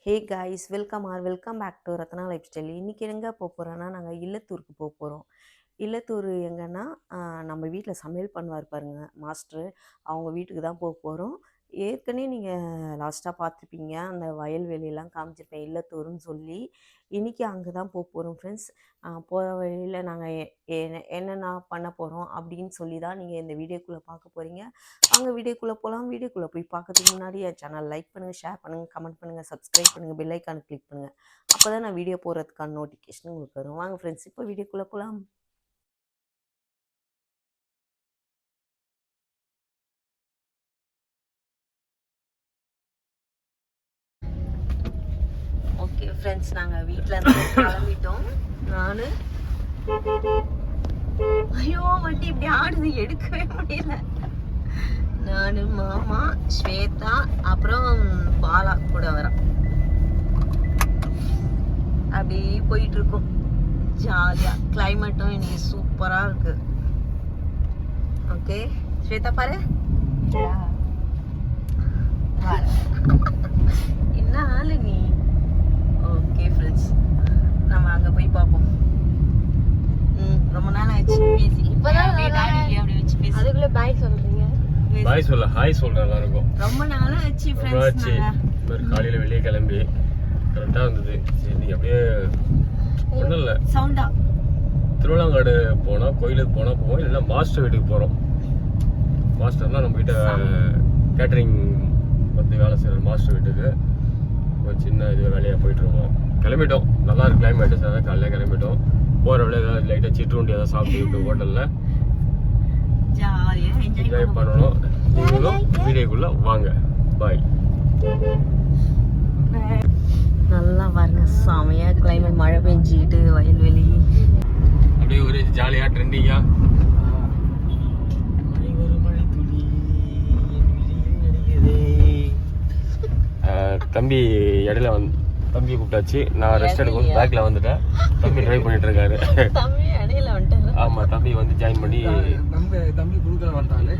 Hey guys, welcome back to Ratna lifestyle. இன்றைக்கி எங்கே போக போகிறோன்னா, நாங்கள் இல்லத்தூருக்கு போக போகிறோம். இல்லத்தூர் எங்கன்னா, நம்ம வீட்டில் சமையல் பண்ணுவார் பாருங்க மாஸ்டர், அவங்க வீட்டுக்கு தான் போக போகிறோம். ஏற்கனவே நீங்கள் லாஸ்ட்டாக பார்த்துருப்பீங்க, அந்த வயல்வெளியெல்லாம் காமிச்சிருப்பேன் இல்லத்தூர்னு சொல்லி. இன்றைக்கி அங்கே தான் போக போகிறோம் ஃப்ரெண்ட்ஸ். போகிற வழியில் நாங்கள் என்னென்ன பண்ண போகிறோம் அப்படின்னு சொல்லி தான் நீங்கள் இந்த வீடியோக்குள்ளே பார்க்க போகிறீங்க. வாங்க வீடியோக்குள்ளே போகலாம். வீடியோக்குள்ளே போய் பார்க்கறதுக்கு முன்னாடி என் சேனல் லைக் பண்ணுங்கள், ஷேர் பண்ணுங்கள், கமெண்ட் பண்ணுங்கள், சப்ஸ்கிரைப் பண்ணுங்கள், பெல் ஐக்கானை கிளிக் பண்ணுங்கள். அப்போ தான் நான் வீடியோ போடுறதுக்கான நோட்டிஃபிகேஷன் உங்களுக்கு வரும். வாங்க ஃப்ரெண்ட்ஸ், இப்போ வீடியோக்குள்ளே போகலாம். ஓகே ஃப்ரெண்ட்ஸ், நாங்கள் வீட்டில் இருந்து கிளம்பிட்டோம். நான் ஐயோ வண்டி இப்படி ஆடுது, எடுக்கவே முடியல. நான், மாமா, ஸ்வேதா, அப்புறம் பாலா கூட வரோம். அப்படி போயிட்டு இருக்கோம் ஜாலியா. கிளைமேட்டும் இன்னைக்கு சூப்பரா இருக்கு. ஓகே ஸ்வேதா பாரு, என்ன ஆளு நீ. ஓகே ஃப்ரெண்ட்ஸ், நம்ம அங்க போய் பார்ப்போம். ரொம்ப நாள் ஆச்சு பேசி. இப்பதான் அப்படி வச்சு பேசி அதுக்குள்ள பாய் சொல்றீங்க. பாய் சொல்ல ஹாய் சொல்றேன் எல்லாருக்கும். ரொம்ப நாள் ஆச்சு ஃப்ரெண்ட்ஸ். காலையில வெளியே கிளம்பி கரெக்டா இருந்தது. சரி அப்படியே ஒன்றும் இல்லை, சவுண்டா திருவிழாங்காடு போனால் கோயிலுக்கு போனால் போவோம், இல்லைன்னா மாஸ்டர் வீட்டுக்கு போகிறோம். மாஸ்டர்னா நம்ம கிட்ட கேட்டரிங் வந்து வேலை செய்கிற மாஸ்டர் வீட்டுக்கு ஒரு சின்ன இது வேலையாக போயிட்டுருக்கோம். கிளம்பிட்டோம். நல்லா இருக்கு கிளைமேட்டு. சார் காலையில் கிளம்பிட்டோம். போகிற வழியில் ஏதாவது லைட்டாக சிற்றுண்டி ஏதாவது சாப்பிட்டு ஹோட்டலில் ஜாலியாக என்ஜாய் பண்ணணும். நீங்களும் வீடியோக்குள்ளே வாங்க. பாய். நல்லா பாருங்க, செமையா கிளைமேட், மழை பெஞ்சிக்கிட்டு வயல்வெளி அப்படியே ஒரு ஜாலியா ட்ரெண்டிங்கா. தம்பி இடையில தம்பி கூப்பிட்டாச்சு. நான் ரெஸ்ட் எடுக்கும் பேக்ல வந்துட்டேன். தம்பி ட்ரைவ் பண்ணிட்டு இருக்காரு. ஆமா, தம்பி வந்து ஜாயின் பண்ணி தம்பி குடுக்கல வந்துட்டாங்க.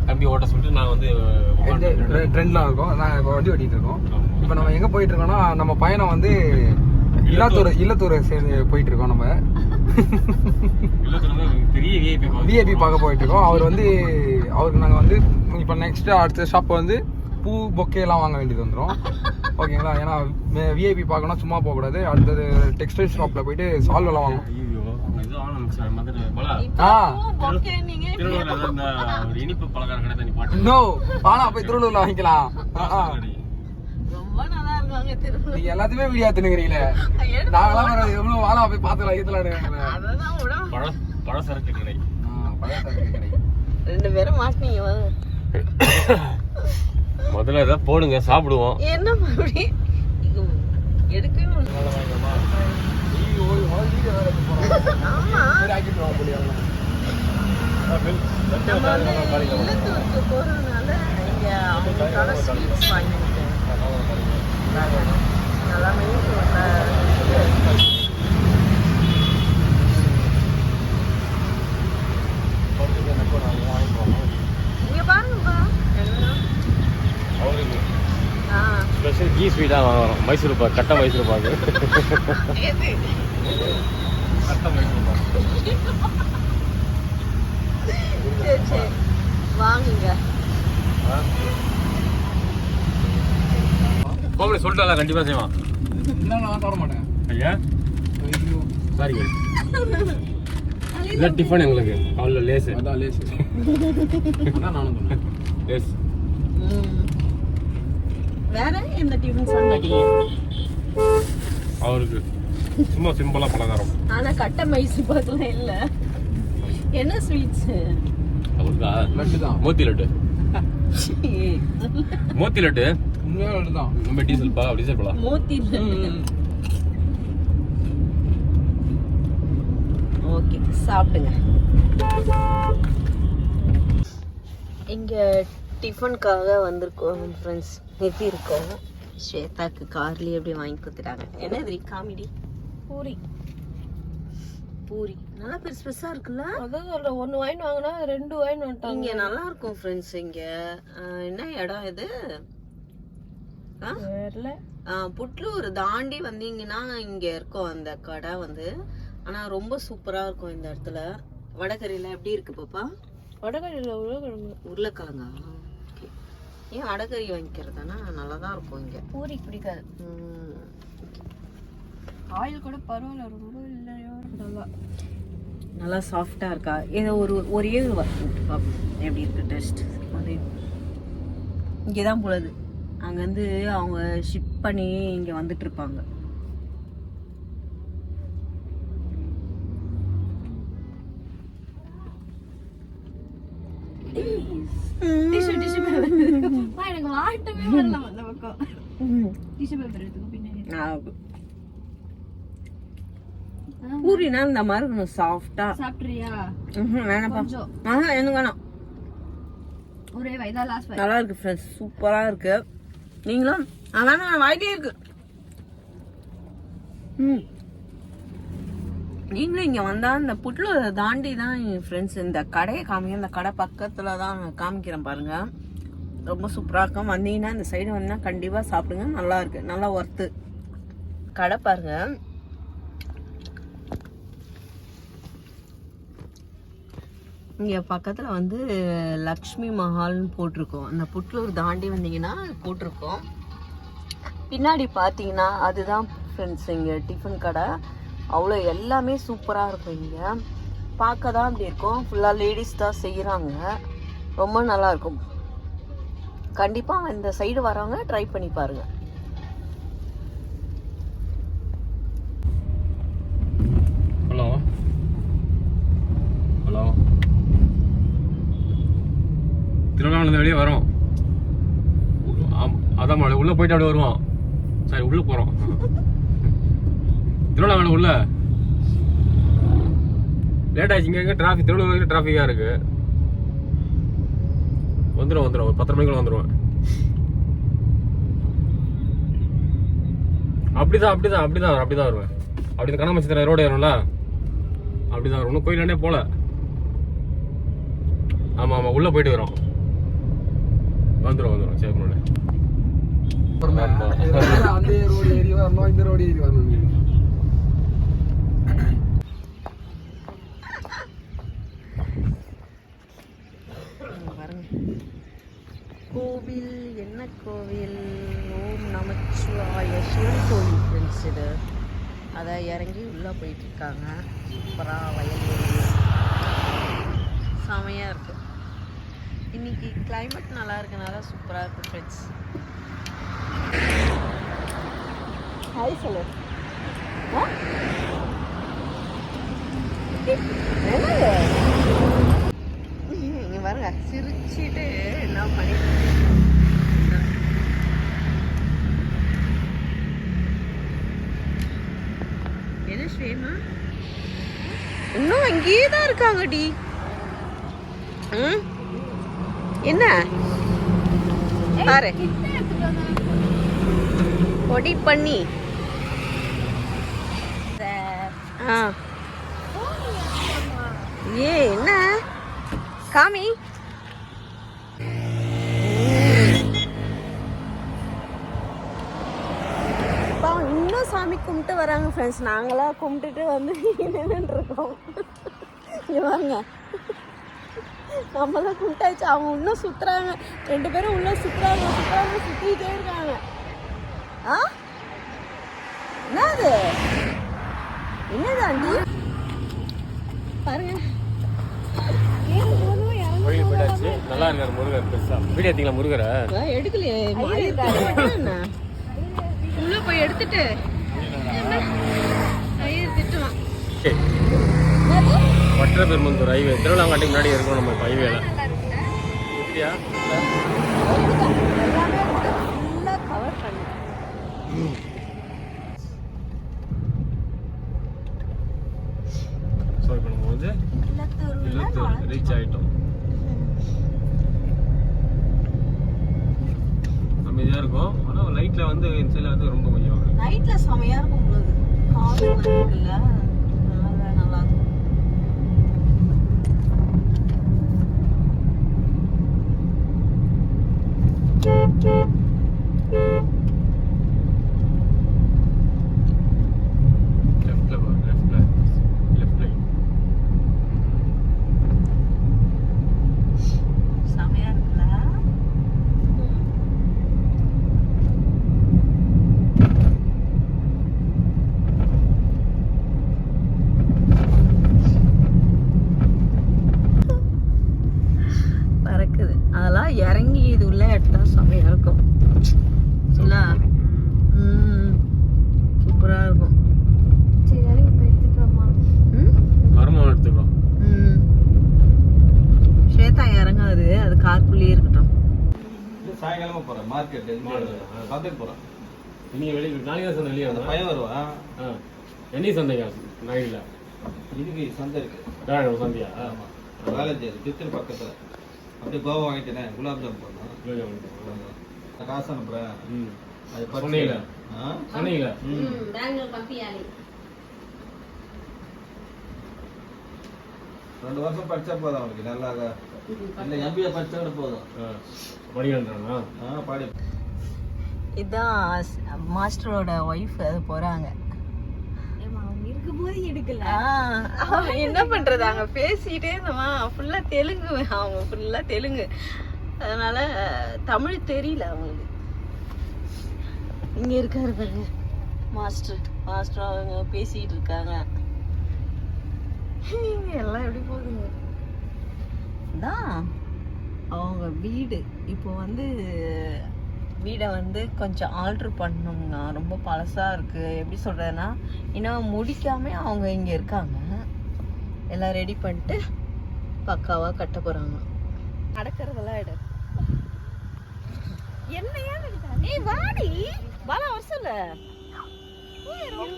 தம்பி ஓட்ட சொல்லிட்டு நான் வந்து ட்ரெண்ட்லாம் இருக்கோம். நான் இப்போ வண்டி ஓட்டிட்டு இருக்கோம். இப்போ நம்ம எங்க போயிட்டு இருக்கோம்னா, நம்ம பயணம் வந்து இல்லத்தூர் சேர்ந்து போயிட்டு இருக்கோம். நம்ம பெரிய விஐபி பார்க்க போயிட்டு இருக்கோம். அவருக்கு நாங்கள் வந்து இப்போ நெக்ஸ்ட் அடுத்த ஷாப் வந்து பூ பொக்கேலாம் வாங்க வேண்டியது வந்துடும். ஓகேங்களா? ஏன்னா விஐபி பார்க்கணும், சும்மா போகக்கூடாது. அடுத்தது டெக்ஸ்டைல் ஷாப்பில் போயிட்டு சால்வெல்லாம் வாங்கணும். இனிப்பு பலகார கடை தண்ணி பாட்டு போய் திருவள்ளூர்ல வாங்கிக்கலாம். நீங்க எல்லாத்தையுமே வீடியோ தின்னுக்கிறீங்களே, நாங்களாம் எவ்வளவு வாழா போய் பாத்துக்கலாம். இதெல்லாம் பழசரக்கு கடை. பழசரக்கு கடை. 2 பேரும் மாட்டினீங்க. முதல்ல ஏதாவது போடுங்க, சாப்பிடுவோம். என்ன மறுபடி எடுக்கவே இல்லத்தூருக்கு போறதுனால இங்க அவங்களுக்கான ஸ்வீட்ஸ் வாங்கிட்டேன். எல்லாமே இங்க பாருங்கப்பா, அவருக்கு ஸ்பெஷல் கீ ஸ்வீட்டாக வாங்குறோம். மைசூர் பாக்கு, கட்டை மைசூர் பாக்கு. கட்டை மைசூர் பாக்கு. சரி வாங்குங்க. கோமடி சொல்லிட்டால கண்டிப்பாக செய்வான். நான் சாப்பிட மாட்டேன் ஐயா. சாரி, இதான் டிஃபன் எங்களுக்கு. காலையில் லேஸு. அதான் லேஸு. அதான் நானும் சொன்னேன், லேஸ். வேற எந்த டிஃபன் சாப்பிட மாட்டீங்க? அவருக்கு சும்மா சிம்பிளா பலகாரம். ஆனா கட்டை மைசூர் பாக்குலாம் இல்ல. என்ன ஸ்வீட்ஸ் அவருக்கு? லட்டு தான். மோத்தி லட்டு. மோத்தி லட்டு உண்மையாக லட்டு தான். நம்ம டீசல் பழம். மோத்தி லட்டு. ஓகே, சாப்பிடுங்க. இங்க டிஃபனுக்காக வந்திருக்கோம் ஃப்ரெண்ட்ஸ். நிறுத்தி இருக்கோம். ஸ்வேதாக்கு கார்லேயே அப்படியே வாங்கி கொடுத்துட்டாங்க. என்னது காமெடி? பூரி நல்லா பெருசு பெருசா இருக்குல்ல. அதான் சொல்றேன், 1 வாங்கிட்டு வாங்கினா 2 வாங்கிட்டு வந்துட்டாங்க. இங்க நல்லா இருக்கும் ஃப்ரெண்ட்ஸ். இங்க என்ன இடம் இது? தெரியல. புட்லூர் தாண்டி வந்தீங்கன்னா இங்க இருக்கும் அந்த கடை வந்து. ஆனா ரொம்ப சூப்பரா இருக்கும் இந்த இடத்துல. வடகரியில எப்படி இருக்கு பாப்பா? வடகரையில் உருளைக்கிழங்கு. உருளைக்கிழங்கா? ஓகே. ஏன் வடகரி வாங்கிக்கிறதுனா நல்லா தான் இருக்கும் இங்க. பூரி பிடிக்காது. ஆயில் கூட பரவாயில்ல, ரொம்ப இல்லையோ நல்லா. நல்லா சாஃப்டா இருக்கா? ஏதோ ஒரே எப்படி இருக்கு டெஸ்ட்? அது இங்கதான் போலது. அங்கேருந்து அவங்க ஷிப் பண்ணி இங்க வந்துட்டு இருப்பாங்க. எனக்கு வாட்டமே வரலாம் அந்த பக்கம். டிஷ்யூ பேப்பர் எடுத்துக்கோ பின்னாடி. பூரினா இந்த மாதிரி இருக்கணும் சாஃப்டா. சாப்பிட்றியா? வேணாப்பா. கொஞ்சம். எனக்கு வேணாம். ஒரே வயதா லாஸ்ட் நல்லா இருக்கு ஃப்ரெண்ட்ஸ், சூப்பரா இருக்கு. நீங்களும் வேணாம், வாயிலே இருக்கு. நீங்களும் இங்க வந்தா இந்த புட்லூரை தாண்டி தான் ஃப்ரெண்ட்ஸ் இந்த கடையை காமிக்க. இந்த கடை பக்கத்துல தான் காமிக்கிறேன் பாருங்க. ரொம்ப சூப்பரா இருக்கும். வந்தீங்கன்னா இந்த சைடு வந்தா கண்டிப்பா சாப்பிடுங்க. நல்லா இருக்கு, நல்லா ஒர்த்து கடை பாருங்க. இங்கே பக்கத்தில் வந்து லக்ஷ்மி மஹால்னு போட்டிருக்கோம். அந்த புட்லூர் தாண்டி வந்தீங்கன்னா போட்டிருக்கோம். பின்னாடி பார்த்தீங்கன்னா அதுதான் ஃப்ரெண்ட்ஸ் இங்கே டிஃபன் கடை. அவ்வளோ எல்லாமே சூப்பராக இருக்கும். இங்கே பார்க்க தான் அப்படி இருக்கும். ஃபுல்லாக லேடிஸ் தான் செய்கிறாங்க. ரொம்ப நல்லாயிருக்கும். கண்டிப்பாக இந்த சைடு வரவங்க ட்ரை பண்ணி பாருங்கள். ஹலோ ஹலோ, திருவண்ணாமலை வெளியே வரோம். அதான் மாடு உள்ள போயிட்டு அப்படியே வருவோம். சரி, உள்ள போறோம். திருவண்ணாமலை உள்ள லேட் ஆயிடுச்சு. இங்க டிராஃபிக், திருவண்ணாமலை டிராஃபிக்கா இருக்கு. வந்துடும் ஒரு 10 மணிக்குள்ள வந்துடுவேன். அப்படிதான் வருவேன். அப்படி கண்ணாமச்சி ரோடு ஏறும்ல, அப்படிதான் வரும். இன்னும் கோயிலாண்டே போல. ஆமா உள்ள போயிட்டு வரோம். வந்துடும் சரி. அந்த ரோடு ஏறி வரணும், இந்த ரோடு ஏறி வரணும். கோவில் என்ன கோவில்? ஓம் நமச்சிவாய சிவன் கோவில் ஃப்ரெண்ட்ஸ். இது அதை இறங்கி உள்ளே போயிட்டு இருக்காங்க. சூப்பராக வயல்வெளி செமையாக இருக்கு. இன்னைக்கு கிளைமேட் நல்லா இருக்கனால சூப்பராக இருக்கு ஃப்ரெண்ட்ஸ். ஹாய் சொல்லு. இங்க பாருங்க, சிரிச்சுட்டு என்ன பண்ணிட்டு என்ன ஸ்ரேமா இன்னும் அங்கேயே தான் இருக்காங்க டி. என்ன பாரு, பொடி பண்ணி ஏ என்ன காமி. இன்னும் சாமி கும்பிட்டு வராங்க ஃப்ரெண்ட்ஸ். நாங்களாம் கும்பிட்டுட்டு வந்து நின்றுருக்கோம். இங்கே வாங்க, நம்மளாம் கும்பிட்டாச்சு. அவங்க இன்னும் சுற்றுறாங்க. 2 பேரும் உள்ள சுற்றுறாங்க சுற்றிக்கிட்டே இருக்காங்க. என்னதாண்டி பாருங்க. கோயில் போயிட்டாச்சு. நல்லா இருக்காரு முருகர். பெருசா வீடியோ எடுத்தீங்களா முருகரை? எடுக்கலையே, உள்ள போய் எடுத்துட்டு திட்டுவான். வட்டரபெரும்புதூர் ஹைவே திருவண்ணாமலைக்கு முன்னாடி இருக்கோம் நம்ம ஹைவேல. சரியா? கவர் பண்ணு. ஸோ இப்போ நம்ம வந்து இல்லத்தூர் ரீச் ஆகிட்டோம். அமைதியாக இருக்கும். ஆனால் லைட்டில் வந்து இந்த சைடில் வந்து ரொம்ப கொஞ்சம் நைட்டில் செமையாக இருக்கும் போது. காது இருக்குல்ல, நல்லா இருக்கும். கிளம்ப போறேன் மார்க்கெட் சந்தைக்கு போறேன். நீங்கள் வெளியே நாளைக்கு தான் சந்தை வெளியே அந்த பையன் வருவான். என்னைக்கு சந்தைங்க நைட்டில் இதுக்கு சந்தை இருக்கு. சந்தையா? ஆமா, வேலைஞ்சு திருத்தணி பக்கத்துல. அப்படியே கோவா வாங்கிட்டேனே, குலாப் ஜாம் பண்ணோம். நான் காசு அனுப்புறேன். அது சொன்னீங்களா? சொன்னீங்களா? பெங்களூர் பப்பியாலி 2 வருஷம் படிச்சா போதும் அவனுக்கு. நல்லா இல்லை எம்பிஏ படிச்சா கூட போதும். படிக்கிறானா? பாடி. இதுதான் மாஸ்டரோட ஒய்ஃப் அது போறாங்க. அவங்க இருக்கும்போது எடுக்கல. என்ன பண்றது, அங்க பேசிட்டே இருந்தோமா, ஃபுல்லா தெலுங்கு, அவங்க ஃபுல்லா தெலுங்கு, அதனால தமிழ் தெரியல அவங்களுக்கு. இங்க இருக்காரு பாருங்க மாஸ்டர் அவங்க பேசிட்டு இருக்காங்க. எல்லாம் எப்படி போகுதுங்க. தான் அவங்க வீடு இப்போ வந்து வீடை வந்து கொஞ்சம் ஆல்ட்ரு பண்ணணும்னா, ரொம்ப பழசாக இருக்குது. எப்படி சொல்கிறதுனா இன்னும் முடிக்காமல் அவங்க இங்கே இருக்காங்க. எல்லாம் ரெடி பண்ணிட்டு பக்காவாக கட்ட போகிறாங்க. நடக்கிறதெல்லாம் எடு என்னையா ஏய் வாடி பாலா வருஷம்ல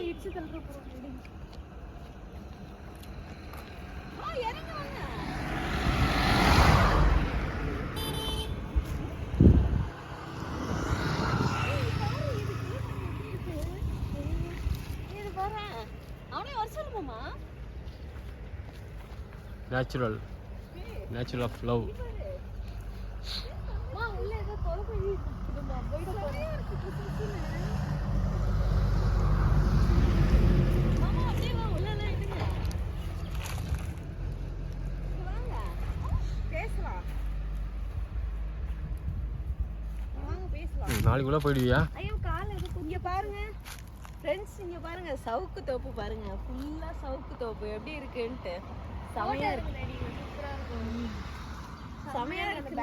இடிச்சு தள்ளுற இறங்க வாங்க. Natural of love. நாளைக்குள்ள போயிடுவியா? ஐயோ கால இங்க பாருங்க ஃப்ரெண்ட்ஸ், இங்க பாருங்க சவுக்கு தோப்பு பாருங்க, ஃபுல்லா சவுக்கு தோப்பு எப்படி இருக்குன்ட்டு. செமையா இருக்கு, செமையா இருக்கு,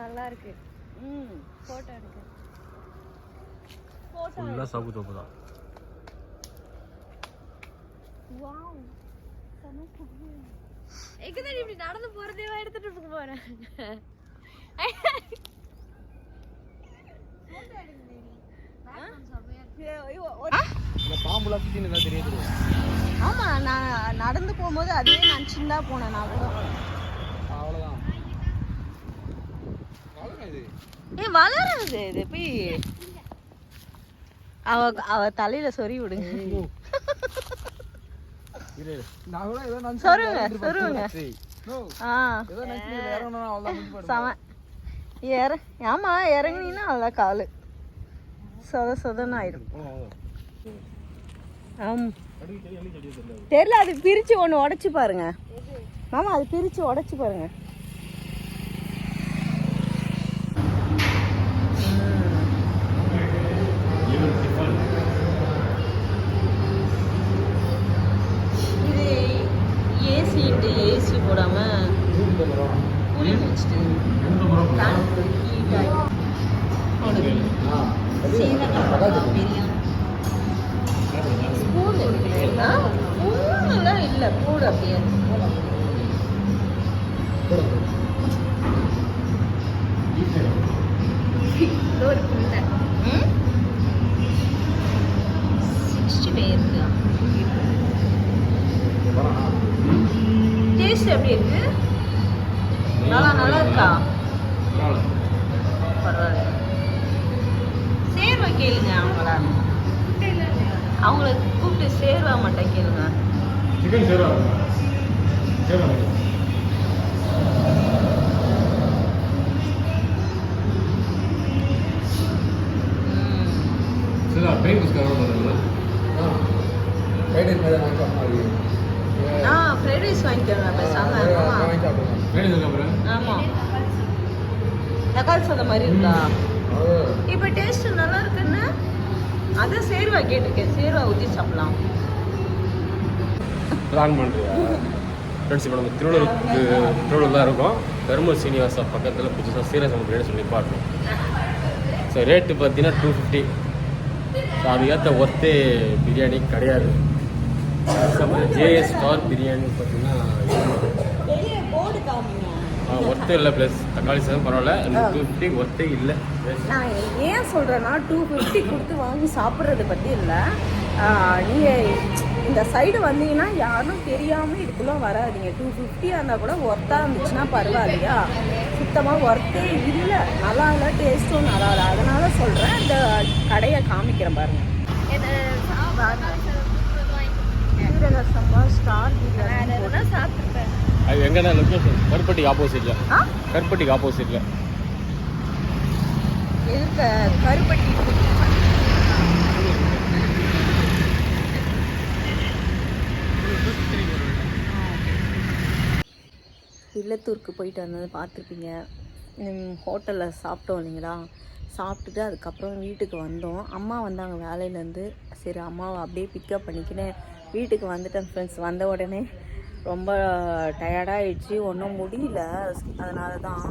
நல்லா இருக்கு. போட்டோ எடுக்க ஃபுல்லா சவுக்கு தோப்பு தான். வாவ் எங்கதான் இப்படி நடந்து போறதேவா எடுத்துட்டு போறேன். பாம்புலாம் சுத்தின்னு தெரியாது. ஆமா, நான் நடந்து போகும்போது அதே நினச்சிருந்தா போனேன் நான் கூட. அவ்வளோதான் இது. வளருது இது போய் அவ தலையில சொறி விடுங்க. நான் கூட ஏதோ நினைச்சு சொருங்க சொருங்க. ஏதோ நினைச்சு இறங்கணும் அவ்வளோதான் முடிஞ்சு போயிடும். செம ஆமா, இறங்குனீங்கன்னா அவ்வளோதான் காலு சொதன்னு ஆயிடும். தெரியல, அது பிரிச்சு ஒன்று உடைச்சு பாருங்க மாமா, அது பிரிச்சு உடைச்சு பாருங்க. இது ஏசி போடாம கூலிங் வச்சுட்டு ஸ்பூன்லாம் இல்லை, போடு அப்படியே. ஒரு புள்ள 60 இருக்கு. டேஸ்ட் எப்படி இருக்கு? நல்லா இருக்கா? பரவாயில்ல. சேர்வா கேளுங்க அவங்கள கூப்பிட்டு சேர்வா மட்டும் கேளுங்க. சிக்கன் சேரா சேரா சேரா பெயின் குஸ்கா பண்ணுங்க. ஃப்ரைட் ரைஸ் மாதிரி வாங்கி ஃப்ரைட் ரைஸ் வாங்கிக்கோங்க பேசாம. ஆமா, தக்காளி சாதம் மாதிரி இருக்கா? இப்போ டேஸ்ட் நல்லா இருக்குன்னு அதான் சேர்வா கேட்டிருக்கேன். சேர்வா ஊற்றி சாப்பிடலாம். பிளான் பண்ணுறியா ஃப்ரெண்ட்ஸ்? இப்போ நம்ம திருவள்ளூர் தான் இருக்கோம். பெருமூர் சீனிவாசா பக்கத்தில் புதுசாக சீரகம் பிரியாணி சொல்லி பார்த்தோம். ஸோ ரேட்டு பார்த்தீங்கன்னா 250. ஸோ அதுக்கேற்ற ஒர்த்தே பிரியாணி கிடையாது. ஜேஎஸ் ஸ்டார் பிரியாணி பார்த்தீங்கன்னா ஒர்த்து இல்லை. ப்ளஸ் தக்காளி சாதம் பரவாயில்ல, 250 ஒர்த்தே இல்லை. நான் ஏன் சொல்கிறேன்னா 250 கொடுத்து வாங்கி சாப்பிட்றது பற்றி இல்லை. நீங்கள் இந்த சைடு வந்தீங்கன்னா யாரும் தெரியாமல் இதுக்குள்ளே வராதிங்க. 250 இருந்தால் கூட ஒர்த்தாக இருந்துச்சுன்னா பரவாயில்லையா, சுத்தமாக ஒர்த்தே இல்லை, நல்லா இல்லை, டேஸ்ட்டும் நல்லா இல்லை. அதனால் சொல்கிறேன், இந்த கடையை காமிக்கிறேன் பாருங்கள். சீரக சம்பா ஸ்டார் பிரியாணி சாப்பிட்டுப்பேன். அது எங்கன்னா லொக்கேஷன் கருப்பட்டிக்கு ஆப்போசிட்டில். கருப்பட்டிக்கு ஆப்போசிட்டில் இருக்க கருப்பட்டி. இல்லத்தூருக்கு போயிட்டு வந்தது பார்த்துருப்பீங்க. ஹோட்டலில் சாப்பிட்டோம் இல்லைங்களா, சாப்பிட்டுட்டு அதுக்கப்புறம் வீட்டுக்கு வந்தோம். அம்மா வந்தாங்க வேலையிலேருந்து. சரி அம்மாவை அப்படியே பிக்கப் பண்ணிக்கினேன் வீட்டுக்கு வந்துட்டேன் ஃப்ரெண்ட்ஸ். வந்த உடனே ரொம்ப டயர்டாகிடுச்சு, ஒன்றும் முடியல. அதனால தான்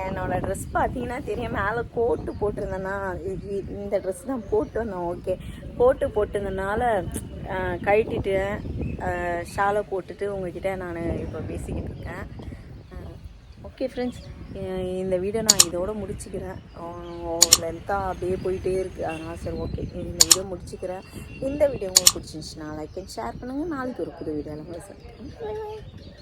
என்னோடய ட்ரெஸ் பார்த்தீங்கன்னா தெரியும், மேலே கோட்டு போட்டிருந்தேன்னா இந்த ட்ரெஸ் தான் போட்டு வந்தேன். ஓகே, கோட்டு போட்டிருந்தனால கழட்டிட்டு ஷாலை போட்டுட்டு உங்ககிட்ட நான் இப்போ பேசிக்கிட்டு இருக்கேன். ஓகே ஃப்ரெண்ட்ஸ், இந்த வீடியோ நான் இதோட முடிச்சுக்கிறேன். லென்த்தாக அப்படியே போயிட்டே இருக்குது. அதனால் சரி ஓகே, இந்த வீடியோ முடிச்சுக்கிறேன். இந்த வீடியோ உங்களுக்கு பிடிச்சிருந்துச்சுன்னா லைக் அண்ட் ஷேர் பண்ணுங்கள். நாளைக்கு ஒரு புது வீடியோவில் உங்களை சந்திக்கிறேன்.